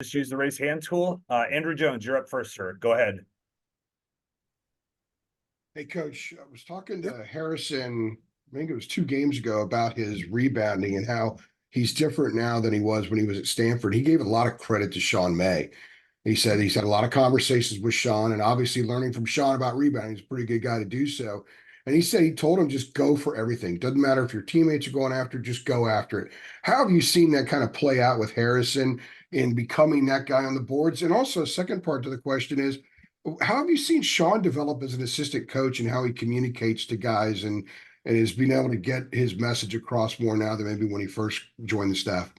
Just use the raise hand tool. Andrew Jones, you're up first, sir. Go ahead. Hey, Coach, I was talking to Harrison, I think it was 2 games ago, about his rebounding and how he's different now than he was when he was at Stanford. He gave a lot of credit to Sean May. He said he's had a lot of conversations with Sean and obviously learning from Sean about rebounding. He's a pretty good guy to do so. And he said he told him just go for everything. Doesn't matter if your teammates are going after it, just go after it. How have you seen that kind of play out with Harrison in becoming that guy on the boards? And also, second part to the question is, how have you seen Sean develop as an assistant coach and how he communicates to guys and is being able to get his message across more now than maybe when he first joined the staff?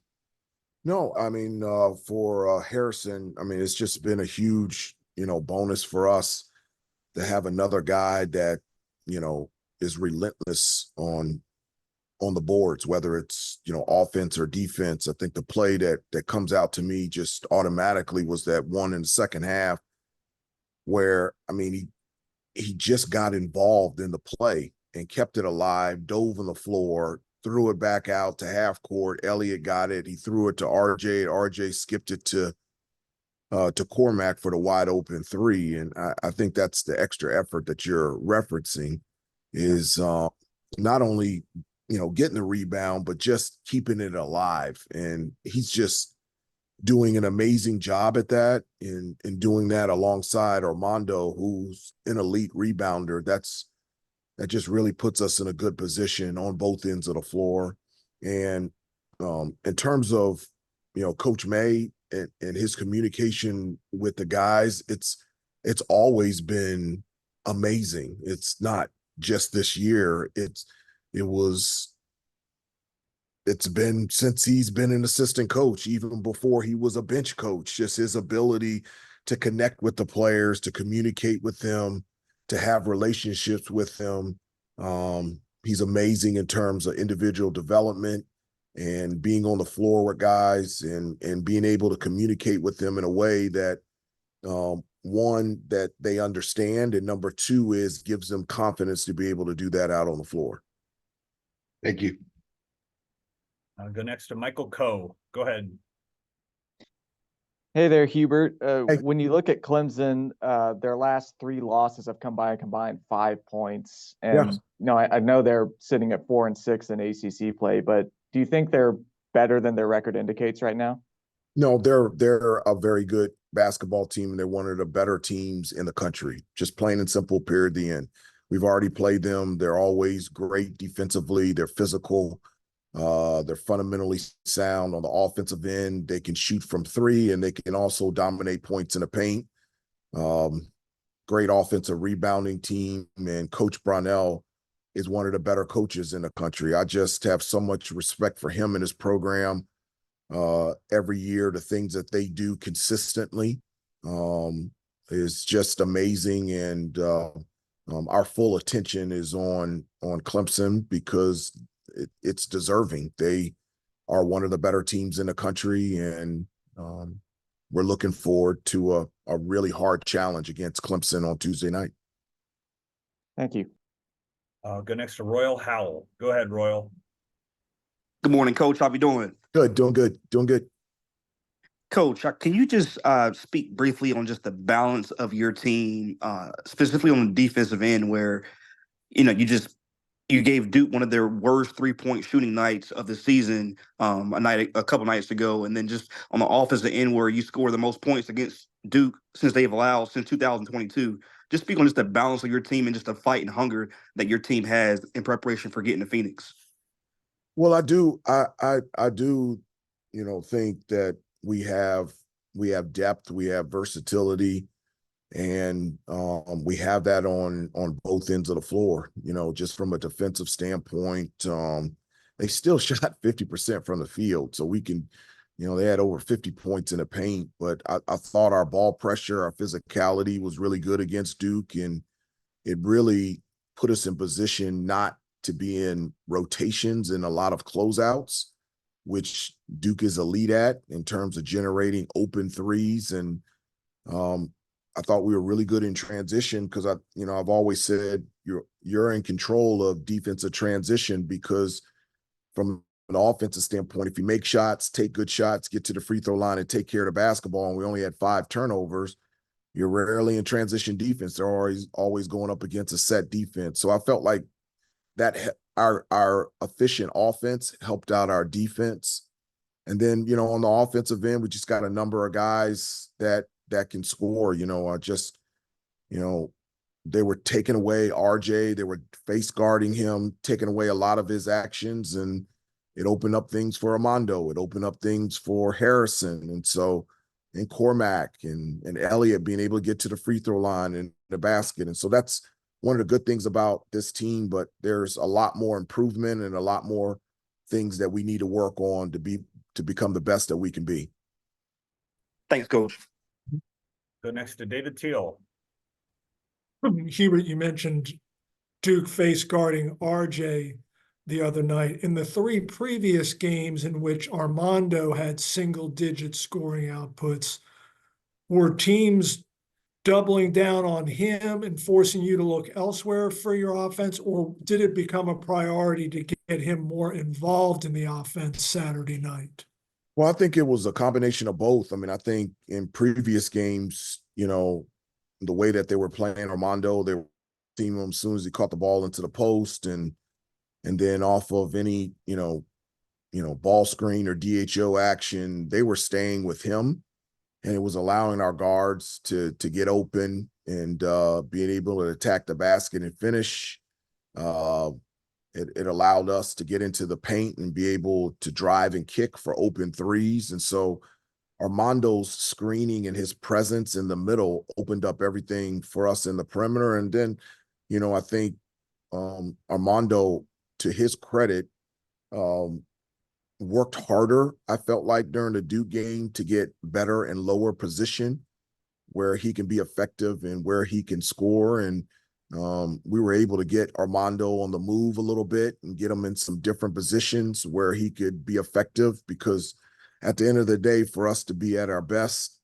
No, I mean, for Harrison, I mean, it's just been a huge, bonus for us to have another guy that, is relentless on the boards, whether it's, offense or defense. I think the play that comes out to me just automatically was that one in the second half where, I mean, he just got involved in the play and kept it alive, dove on the floor, threw it back out to half court. Elliott got it. He threw it to RJ. RJ skipped it to Cormac for the wide open three. And I think that's the extra effort that you're referencing is not only, getting the rebound, but just keeping it alive. And he's just doing an amazing job at that and doing that alongside Armando, who's an elite rebounder. That just really puts us in a good position on both ends of the floor. And in terms of, Coach May and his communication with the guys, it's always been amazing. It's not just this year. It's been since he's been an assistant coach, even before he was a bench coach, just his ability to connect with the players, to communicate with them, to have relationships with them. He's amazing in terms of individual development and being on the floor with guys and being able to communicate with them in a way that, one, that they understand, and number two is gives them confidence to be able to do that out on the floor. Thank you. I'll go next to Michael Coe. Go ahead. Hey there, Hubert. Hey. When you look at Clemson, their last 3 losses have come by a combined 5 points. And I know they're sitting at 4-6 in ACC play, but do you think they're better than their record indicates right now? No, they're a very good basketball team, and they're one of the better teams in the country. Just plain and simple, period, the end. We've already played them. They're always great defensively. They're physical. They're fundamentally sound on the offensive end. They can shoot from 3, and they can also dominate points in the paint. Great offensive rebounding team, and Coach Brownell is one of the better coaches in the country. I just have so much respect for him and his program. Every year, the things that they do consistently is just amazing, and our full attention is on Clemson because it's deserving. They are one of the better teams in the country, and we're looking forward to a really hard challenge against Clemson on Tuesday night. Thank you. I'll go next to Royal Howell. Go ahead, Royal. Good morning, Coach. How you doing? Good, doing good. Coach, can you just speak briefly on just the balance of your team, specifically on the defensive end, where you gave Duke one of their worst 3-point shooting nights of the season a couple nights ago, and then just on the offensive end where you score the most points against Duke since they've allowed since 2022. Just speak on just the balance of your team and just the fight and hunger that your team has in preparation for getting to Phoenix. Well, I do think that we have depth, we have versatility, and we have that on both ends of the floor. Just from a defensive standpoint, they still shot 50% from the field, so we can, they had over 50 points in the paint. But I thought our ball pressure, our physicality was really good against Duke, and it really put us in position not to be in rotations and a lot of closeouts, which Duke is elite at in terms of generating open threes. And I thought we were really good in transition because I've always said you're in control of defensive transition, because from an offensive standpoint, if you make shots, take good shots, get to the free throw line and take care of the basketball, and we only had 5 turnovers, you're rarely in transition defense. They're always going up against a set defense. So I felt like that our efficient offense helped out our defense. And then, on the offensive end, we just got a number of guys that can score. They were taking away RJ, they were face guarding him, taking away a lot of his actions, and it opened up things for Armando. It opened up things for Harrison. And Cormac and Elliott being able to get to the free throw line and the basket. And so that's one of the good things about this team, but there's a lot more improvement and a lot more things that we need to work on to become the best that we can be. Thanks, Coach. Go next to David Teal. Hubert, you mentioned Duke face guarding RJ the other night. In the 3 previous games in which Armando had single-digit scoring outputs, were teams doubling down on him and forcing you to look elsewhere for your offense, or did it become a priority to get him more involved in the offense Saturday night? Well, I think it was a combination of both. I mean, I think in previous games, the way that they were playing Armando, they were teaming him as soon as he caught the ball into the post, and then off of any, ball screen or DHO action, they were staying with him, and it was allowing our guards to get open and being able to attack the basket and finish. It allowed us to get into the paint and be able to drive and kick for open threes. And so Armando's screening and his presence in the middle opened up everything for us in the perimeter. And then, I think Armando, to his credit, worked harder, I felt like, during the Duke game to get better and lower position where he can be effective and where he can score. And we were able to get Armando on the move a little bit and get him in some different positions where he could be effective, because at the end of the day, for us to be at our best,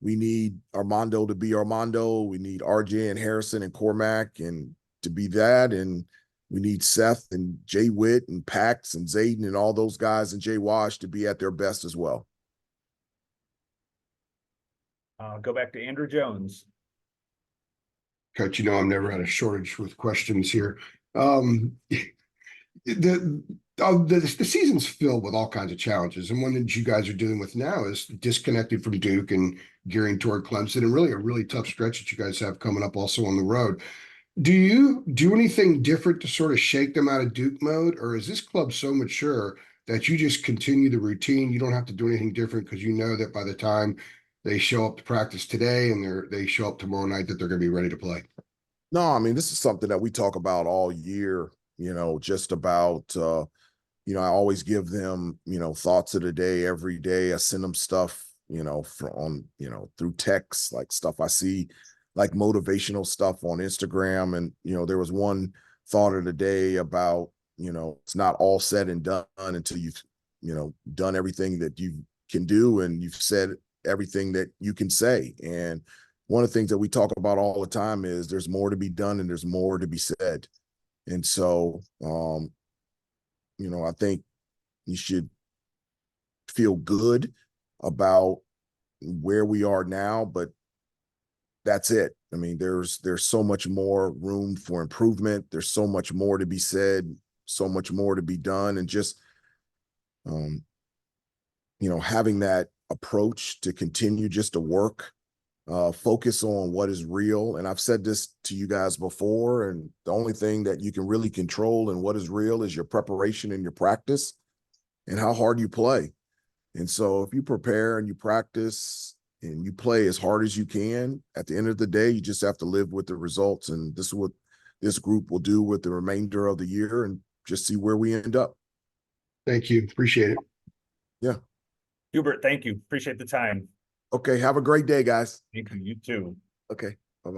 we need Armando to be Armando. We need RJ and Harrison and Cormac and to be that. And we need Seth and Jay Witt and Pax and Zayden and all those guys and Jay Wash to be at their best as well. Go back to Andrew Jones. Coach, I'm never had a shortage with questions here. The season's filled with all kinds of challenges, and one that you guys are dealing with now is disconnected from Duke and gearing toward Clemson, and really a really tough stretch that you guys have coming up also on the road. Do you do anything different to sort of shake them out of Duke mode, or is this club so mature that you just continue the routine? You don't have to do anything different because you know that by the time they show up to practice today and they show up tomorrow night that they're going to be ready to play? No, I mean, this is something that we talk about all year, just about, I always give them, thoughts of the day every day. I send them stuff, through text, like stuff I see, like motivational stuff on Instagram. And, there was one thought of the day about, it's not all said and done until you've, done everything that you can do and you've said everything that you can say. And one of the things that we talk about all the time is there's more to be done and there's more to be said. And so, I think you should feel good about where we are now, but that's it. I mean, there's so much more room for improvement. There's so much more to be said, so much more to be done. And just, having that approach to continue just to work, focus on what is real. And I've said this to you guys before, and the only thing that you can really control and what is real is your preparation and your practice and how hard you play. And so if you prepare and you practice and you play as hard as you can, at the end of the day, you just have to live with the results. And this is what this group will do with the remainder of the year and just see where we end up. Thank you. Appreciate it. Yeah. Hubert, thank you. Appreciate the time. Okay. Have a great day, guys. Thank you. You too. Okay.